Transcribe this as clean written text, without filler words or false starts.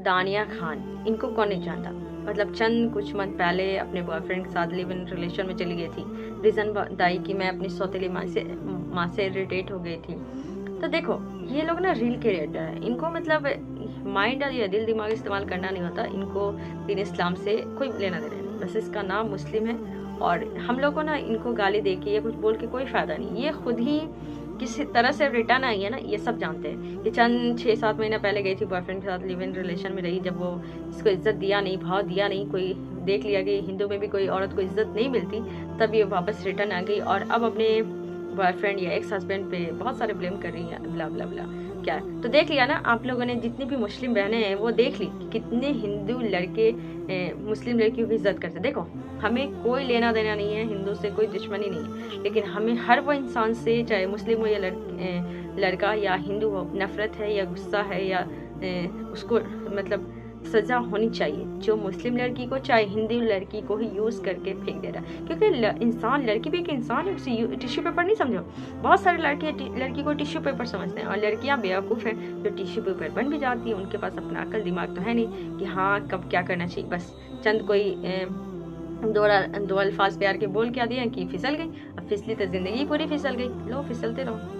दानिया खान, इनको कौन नहीं जानता। मतलब चंद कुछ मंथ पहले अपने बॉयफ्रेंड के साथ लिव इन रिलेशन में चली गई थी। रीज़न बताई कि मैं अपनी सौतेली माँ से इरिटेट हो गई थी। तो देखो, ये लोग ना रील क्रिएटर है, इनको मतलब माइंड या दिल दिमाग इस्तेमाल करना नहीं होता। इनको दीन इस्लाम से कोई लेना देना नहीं, बस इसका नाम मुस्लिम है। और हम लोग को ना इनको गाली दे के या कुछ बोल के कोई फ़ायदा नहीं। ये खुद ही किसी तरह से रिटर्न आई है ना, ये सब जानते हैं। कि चंद 6-7 महीना पहले गई थी बॉयफ्रेंड के साथ लिव इन रिलेशन में रही, जब वो इसको इज्जत दिया नहीं, भाव दिया नहीं, कोई देख लिया कि हिंदू में भी कोई औरत को इज्जत नहीं मिलती, तब ये वापस रिटर्न आ गई और अब अपने बॉयफ्रेंड या एक्स हस्बैंड पे बहुत सारे ब्लेम कर रही है, ब्ला ब्ला ब्ला। क्या तो देख लिया ना आप लोगों ने, जितनी भी मुस्लिम बहनें हैं वो देख ली कि कितने हिंदू लड़के मुस्लिम लड़कियों की इज्जत करते। देखो, हमें कोई लेना देना नहीं है, हिंदू से कोई दुश्मनी नहीं है, लेकिन हमें हर वो इंसान से, चाहे मुस्लिम हो या लड़का या हिंदू हो, नफरत है या गुस्सा है या उसको मतलब सज़ा होनी चाहिए। जो मुस्लिम लड़की को चाहे हिंदू लड़की को ही यूज़ करके फेंक दे रहा है, क्योंकि इंसान, लड़की भी एक इंसान है, उसे टिश्यू पेपर नहीं समझो। बहुत सारे लड़की को टिश्यू पेपर समझते हैं, और लड़कियां बेवकूफ़ हैं जो टिश्यू पेपर बन भी जाती हैं। उनके पास अपना अकल दिमाग तो है नहीं कि हाँ कब क्या करना चाहिए। बस चंद कोई दो अल्फाज प्यार के बोल क्या दिया कि फिसल गई, अब फिसली तो ज़िंदगी पूरी फिसल गई। लो फिसलते रहो।